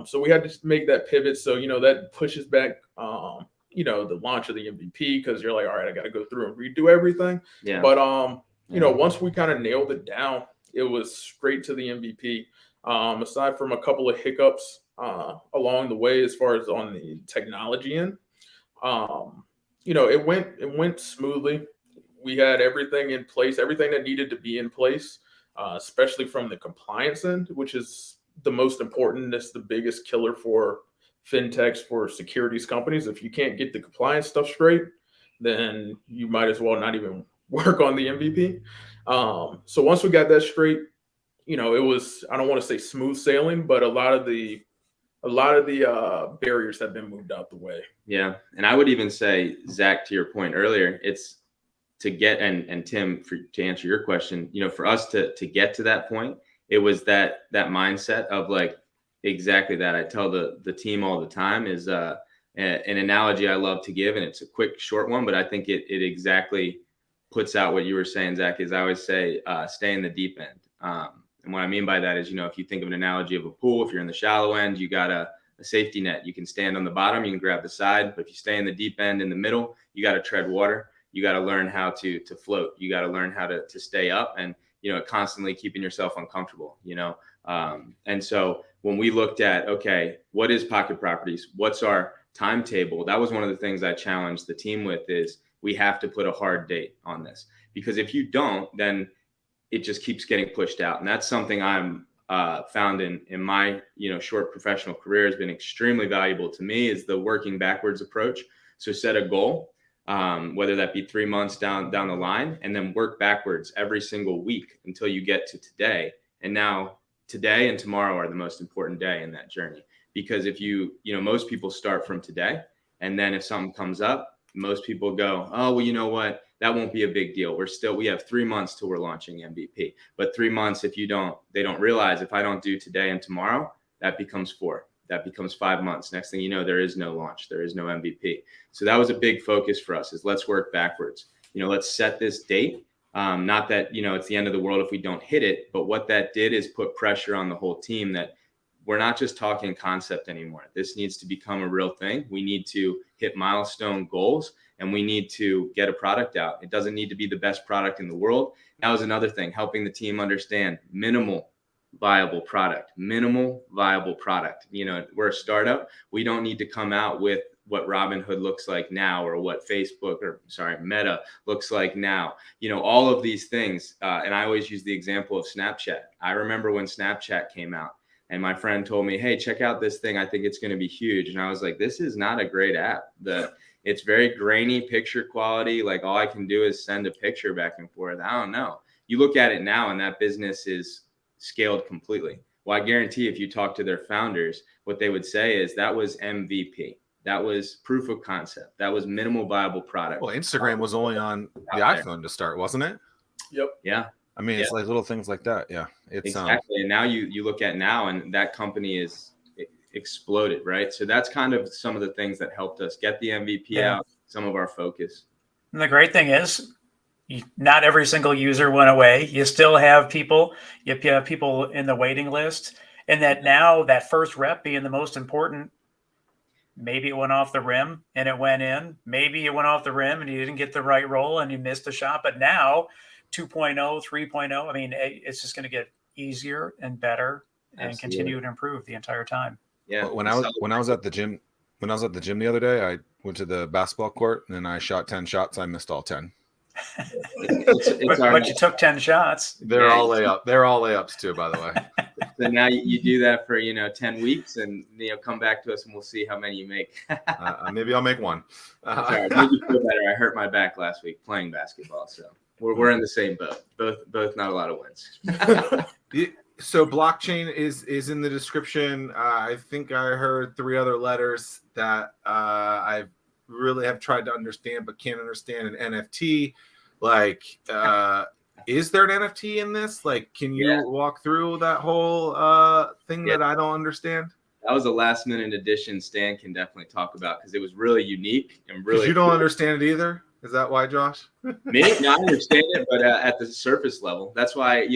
So we had to make that pivot. So, you know, that pushes back, you know, the launch of the MVP because you're like, all right, I got to go through and redo everything. Yeah. But, you know, once we kind of nailed it down, it was straight to the MVP. Aside from a couple of hiccups along the way, as far as on the technology end, you know, it went smoothly. We had everything in place, everything that needed to be in place, especially from the compliance end, which is the most important. That's the biggest killer for fintechs, for securities companies. If you can't get the compliance stuff straight, then you might as well not even work on the MVP. So once we got that straight, it was, I don't want to say smooth sailing, but a lot of the barriers have been moved out the way. Yeah. And I would even say, Zach, to your point earlier, it's to get, and Tim, to answer your question, for us to get to that point, it was that mindset of like exactly that. I tell the team all the time is an analogy I love to give, and it's a quick, short one, but I think it exactly puts out what you were saying, Zach. Is I always say, stay in the deep end. And what I mean by that is, if you think of an analogy of a pool, if you're in the shallow end, you got a safety net. You can stand on the bottom, you can grab the side, but if you stay in the deep end in the middle, you got to tread water. You got to learn how to float. You got to learn how to stay up and, constantly keeping yourself uncomfortable, and so when we looked at, okay, what is Pocket Properties? What's our timetable? That was one of the things I challenged the team with is we have to put a hard date on this, because if you don't, then it just keeps getting pushed out. And that's something I'm found in my, short professional career has been extremely valuable to me, is the working backwards approach. So set a goal, whether that be 3 months down the line, and then work backwards every single week until you get to today. And now today and tomorrow are the most important day in that journey. Because if most people start from today, and then if something comes up, most people go, oh, well, you know what? That won't be a big deal. We have 3 months till we're launching MVP. But 3 months, if they don't realize, if I don't do today and tomorrow, that becomes 4. That becomes 5 months. Next thing you know, there is no launch. There is no MVP. So that was a big focus for us, is let's work backwards. Let's set this date. Not that, it's the end of the world if we don't hit it, but what that did is put pressure on the whole team that we're not just talking concept anymore. This needs to become a real thing. We need to hit milestone goals, and we need to get a product out. It doesn't need to be the best product in the world. That was another thing, helping the team understand minimal viable product. We're a startup. We don't need to come out with what Robinhood looks like now, or what Meta looks like now. All of these things. And I always use the example of Snapchat. I remember when Snapchat came out, and my friend told me, hey, check out this thing. I think it's going to be huge. And I was like, this is not a great app. It's very grainy picture quality. Like, all I can do is send a picture back and forth. I don't know. You look at it now, and that business is scaled completely. Well, I guarantee if you talk to their founders, what they would say is that was MVP. That was proof of concept. That was minimal viable product. Well, Instagram was only on the iPhone to start, wasn't it? Yep. Yeah. I mean, it's like little things like that. Yeah. It's exactly. And now you look at now, and that company is exploded, right? So that's kind of some of the things that helped us get the MVP out, some of our focus. And the great thing is, not every single user went away. You still have people. You have people in the waiting list, and that now that first rep being the most important. Maybe it went off the rim and it went in. Maybe it went off the rim and you didn't get the right roll and you missed a shot. But now 2.0, 3.0, I mean, it's just going to get easier and better and continue to improve the entire time. Yeah. When I was at the gym the other day, I went to the basketball court and I shot 10 shots. I missed all 10. But you took 10 shots. They're all layups too, by the way. So now you do that for 10 weeks, and come back to us, and we'll see how many you make. Maybe I'll make one. Sorry, make you feel better. I hurt my back last week playing basketball, so we're in the same boat. Both not a lot of wins. So blockchain is in the description. I think I heard 3 other letters that I really have tried to understand but can't understand. An NFT, like. Is there an NFT in this? Like, can you walk through that whole thing that I don't understand? That was a last minute addition. Stan can definitely talk about, because it was really unique and really. You don't understand it either? Is that why, Josh? Me? No, I understand it, but at the surface level. That's why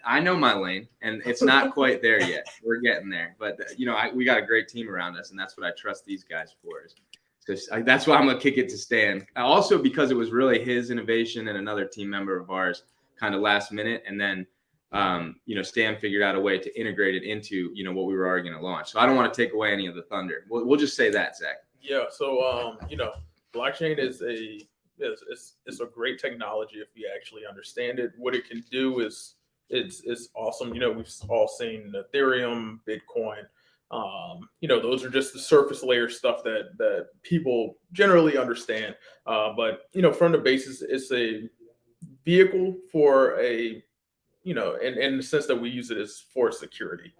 I know my lane, and it's not quite there yet. We're getting there, but we got a great team around us, and that's what I trust these guys for. That's why I'm gonna kick it to Stan. Also, because it was really his innovation and another team member of ours, kind of last minute, and then Stan figured out a way to integrate it into what we were already going to launch. So I don't want to take away any of the thunder. We'll just say that, Zach. Yeah. So blockchain is a great technology if you actually understand it. What it can do is it's awesome. We've all seen Ethereum, Bitcoin. Those are just the surface layer stuff that people generally understand. But from the basis, it's a vehicle for a in the sense that we use it as for security.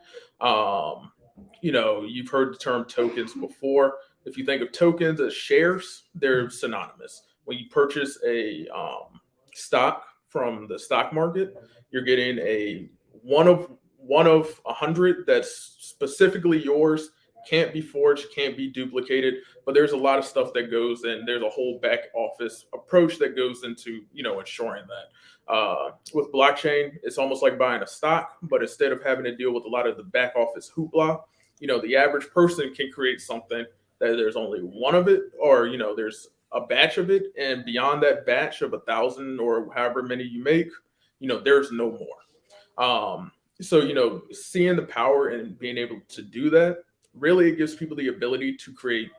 You've heard the term tokens before. If you think of tokens as shares, they're synonymous. When you purchase a stock from the stock market, you're getting a one of 100 that's specifically yours, can't be forged, can't be duplicated. But there's a lot of stuff that goes in. There's a whole back office approach that goes into ensuring that. With blockchain, it's almost like buying a stock, but instead of having to deal with a lot of the back office hoopla, the average person can create something that there's only one of it, or there's a batch of it, and beyond that batch of 1,000 or however many you make, there's no more. So seeing the power and being able to do that, really it gives people the ability to create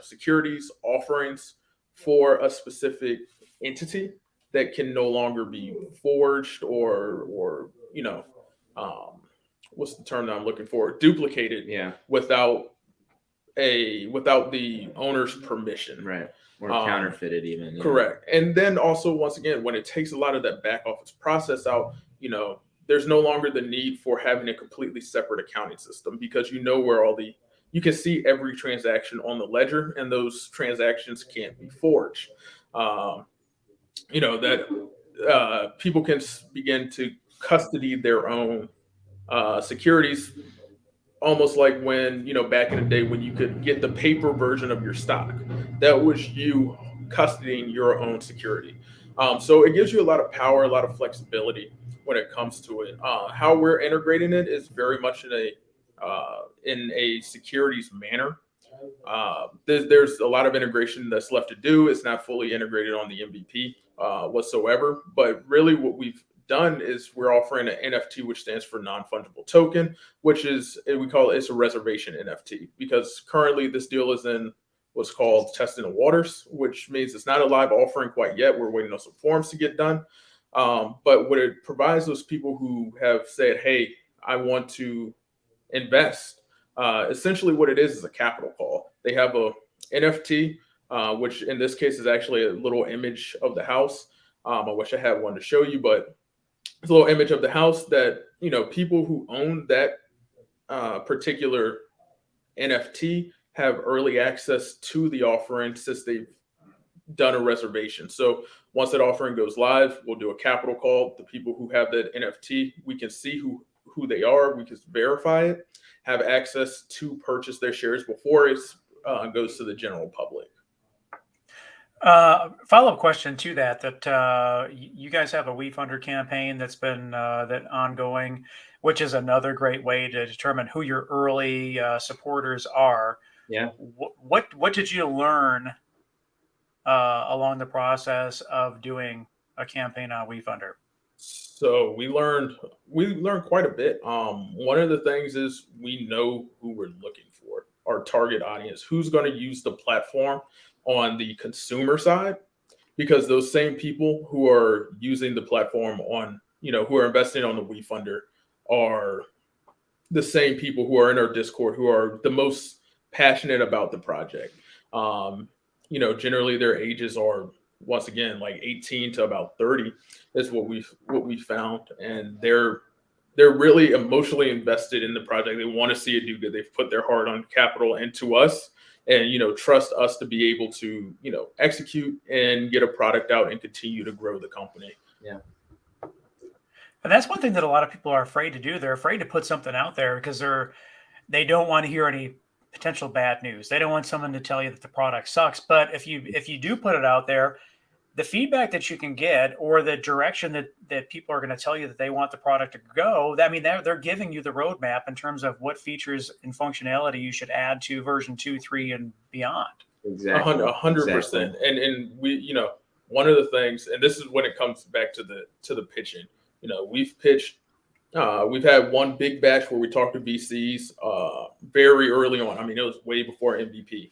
securities offerings for a specific entity that can no longer be forged or what's the term that I'm looking for? Duplicated. Yeah. Without the owner's permission. Right. Or counterfeited even. Yeah. Correct. And then also, once again, when it takes a lot of that back office process out, there's no longer the need for having a completely separate accounting system, because where you can see every transaction on the ledger, and those transactions can't be forged. People can begin to custody their own securities, almost like when, back in the day when you could get the paper version of your stock. That was you custodying your own security. So it gives you a lot of power, a lot of flexibility when it comes to it. How we're integrating it is very much in a securities manner. There's a lot of integration that's left to do. It's not fully integrated on the MVP whatsoever. But really what we've done is we're offering an NFT, which stands for non-fungible token, which is, it's a reservation NFT, because currently this deal is in what's called testing the waters, which means it's not a live offering quite yet. We're waiting on some forms to get done. But what it provides those people who have said, hey, I want to invest, essentially what it is a capital call. They have a NFT, which in this case is actually a little image of the house. I wish I had one to show you, but it's a little image of the house that, people who own that particular NFT have early access to the offering since they've done a reservation. So once that offering goes live, we'll do a capital call. The people who have that NFT, we can see who they are. We can verify it, have access to purchase their shares before it goes to the general public. Follow-up question to that you guys have a WeFunder campaign that's been that ongoing, which is another great way to determine who your early supporters are. Yeah. What did you learn along the process of doing a campaign on WeFunder? So we learned quite a bit. One of the things is we know who we're looking for, our target audience, who's going to use the platform on the consumer side, because those same people who are using the platform on, who are investing on the WeFunder are the same people who are in our Discord, who are the most passionate about the project. Generally their ages are, once again, like 18 to about 30 is what we found. And they're really emotionally invested in the project. They want to see it do good. They've put their heart on capital into us, and, trust us to be able to, execute and get a product out and continue to grow the company. Yeah. And that's one thing that a lot of people are afraid to do. They're afraid to put something out there because they don't want to hear any potential bad news. They don't want someone to tell you that the product sucks. But if you do put it out there, the feedback that you can get, or the direction that people are going to tell you that they want the product to go, they're giving you the roadmap in terms of what features and functionality you should add to version 2, 3, and beyond. Exactly. 100%. And we, one of the things, and this is when it comes back to the pitching, we've pitched, we've had one big batch where we talked to VCs very early on. It was way before MVP.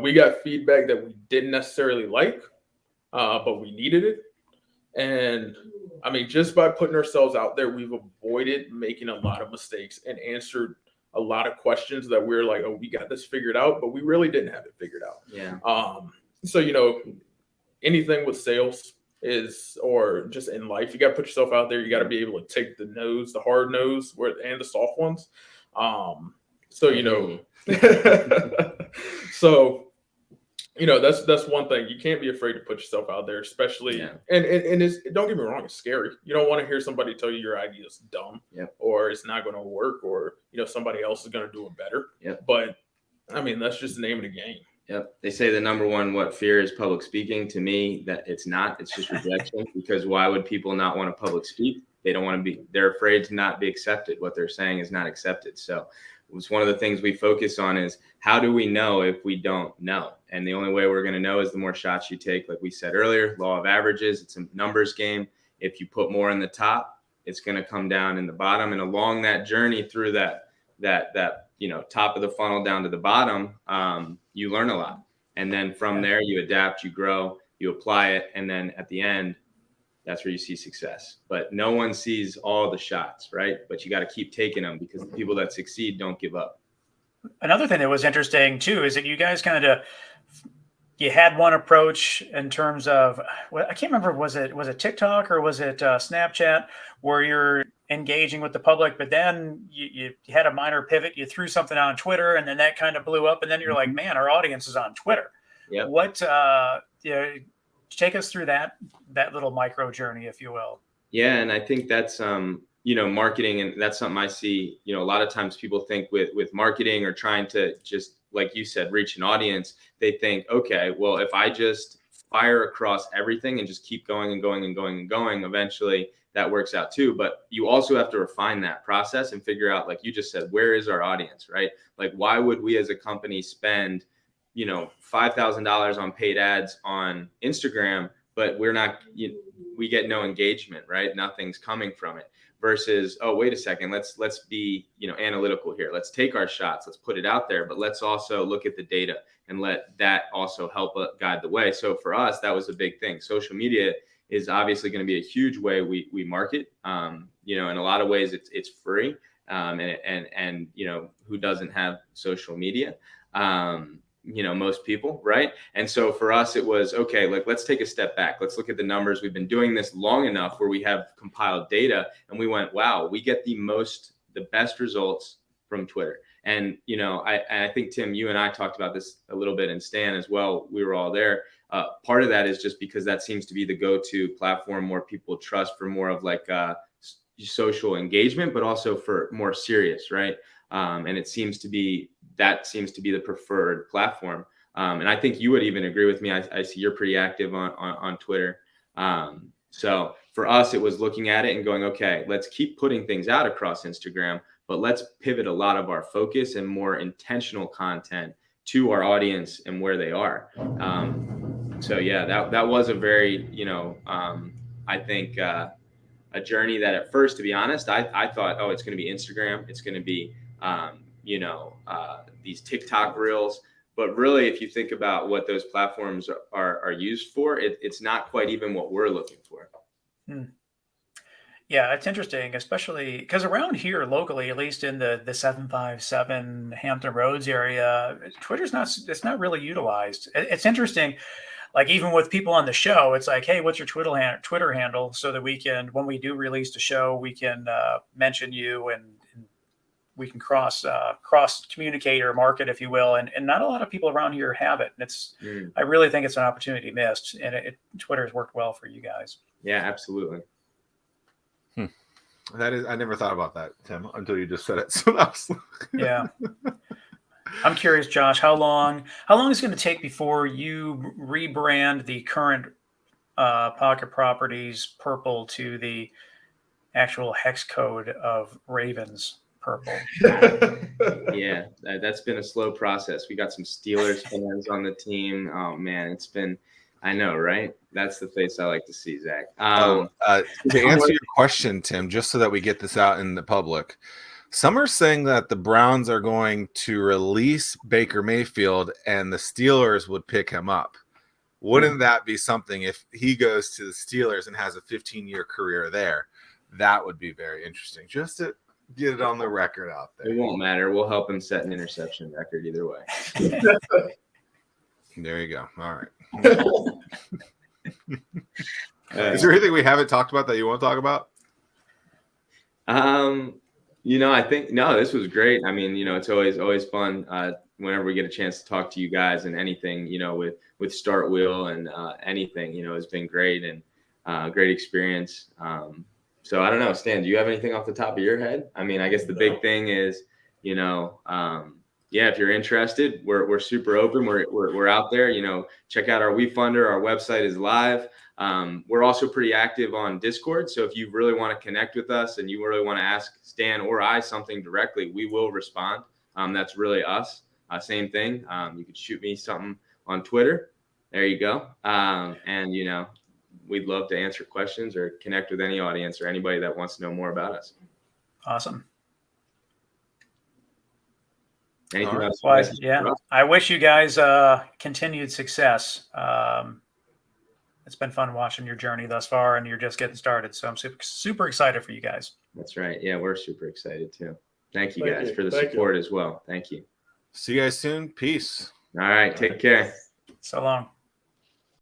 We got feedback that we didn't necessarily like, but we needed it. And just by putting ourselves out there, we've avoided making a lot of mistakes and answered a lot of questions that we're like, oh, we got this figured out, but we really didn't have it figured out. Yeah. So, anything with sales, or just in life, you got to put yourself out there. You got to be able to take the no's, the hard no's, and the soft ones. So that's one thing. You can't be afraid to put yourself out there, especially, and it's, don't get me wrong, it's scary. You don't want to hear somebody tell you your idea is dumb, or it's not going to work, or somebody else is going to do it better. But I mean, that's just the name of the game. They say the number one fear is public speaking. To me, that it's not. It's just rejection. Because why would people not want to public speak? They don't want to be. They're afraid to not be accepted. What they're saying is not accepted. So it's one of the things we focus on is how do we know if we don't know? And the only way we're going to know is the more shots you take. Like we said earlier, law of averages. It's a numbers game. If you put more in the top, it's going to come down in the bottom. And along that journey through that top of the funnel down to the bottom, you learn a lot. And then from there, you adapt, you grow, you apply it. And then at the end, that's where you see success. But no one sees all the shots, right? But you got to keep taking them because the people that succeed don't give up. Another thing that was interesting too is that you guys you had one approach in terms of, I can't remember, was it TikTok or was it Snapchat, where you're engaging with the public, but then you had a minor pivot, you threw something on Twitter, and then that kind of blew up, and then you're like, man, our audience is on Twitter. What take us through that little micro journey, if you will. Yeah, and I think that's marketing, and that's something I see. A lot of times people think with marketing or trying to just, like you said, reach an audience, they think, okay, well, if I just fire across everything and just keep going and going and going and going, eventually that works out too. But you also have to refine that process and figure out, like you just said, where is our audience, right? Like, why would we as a company spend, $5,000 on paid ads on Instagram, but we get no engagement, right? Nothing's coming from it. Versus, oh, wait a second, let's be, analytical here. Let's take our shots, let's put it out there, but let's also look at the data and let that also help guide the way. So for us, that was a big thing. Social media is obviously going to be a huge way we market. In a lot of ways it's free. And who doesn't have social media? Most people, right? And so for us, it was, okay, let's take a step back. Let's look at the numbers. We've been doing this long enough where we have compiled data, and we went, wow, we get the best results from Twitter. And, I think, Tim, you and I talked about this a little bit, and Stan as well. We were all there. Part of that is just because that seems to be the go-to platform more people trust for more of social engagement, but also for more serious, right? And it seems to be the preferred platform. And I think you would even agree with me. I see you're pretty active on Twitter. So for us, it was looking at it and going, okay, let's keep putting things out across Instagram, but let's pivot a lot of our focus and more intentional content to our audience and where they are. So yeah, that was a very, I think a journey that at first, to be honest, I thought, oh, it's going to be Instagram. It's going to be, these TikTok reels. But really, if you think about what those platforms are used for, it's not quite even what we're looking for. Yeah, it's interesting, especially because around here locally, at least in the 757 Hampton Roads area, Twitter's it's not really utilized. It's interesting. Like even with people on the show, it's like, hey, what's your Twitter handle? So that we can, when we do release the show, we can mention you and we can cross communicate or market, if you will. And not a lot of people around here have it. And I really think it's an opportunity missed. And Twitter has worked well for you guys. Yeah, absolutely. That is, I never thought about that, Tim, until you just said it. So that's yeah. I'm curious, Josh, how long is it going to take before you rebrand the current Pocket Properties purple to the actual hex code of Ravens purple? Yeah, that's been a slow process. We got some Steelers fans on the team. Oh man, I know, right? That's the face I like to see, Zach. To answer your question, Tim, just so that we get this out in the public, some are saying that the Browns are going to release Baker Mayfield and the Steelers would pick him up. Wouldn't that be something if he goes to the Steelers and has a 15-year career there? That would be very interesting. Just to get it on the record out there. It won't matter. We'll help him set an interception record either way. There you go. All right. Is there anything we haven't talked about that you want to talk about? I think no, this was great. I mean, it's always fun whenever we get a chance to talk to you guys, and anything, with StartWheel and anything, has been great, and great experience. So I don't know, Stan, do you have anything off the top of your head? I mean, I guess the big thing is, if you're interested, we're super open. We're out there. Check out our WeFunder. Our website is live. We're also pretty active on Discord. So if you really want to connect with us and you really want to ask Stan or I something directly, we will respond. That's really us. Same thing. You could shoot me something on Twitter. There you go. We'd love to answer questions or connect with any audience or anybody that wants to know more about us. Awesome. Anything else? Well, I wish you guys continued success. It's been fun watching your journey thus far, and you're just getting started. So I'm super excited for you guys. That's right. Yeah, we're super excited too. Thank you guys for the support as well. Thank you. See you guys soon. Peace. All right. Take care. So long.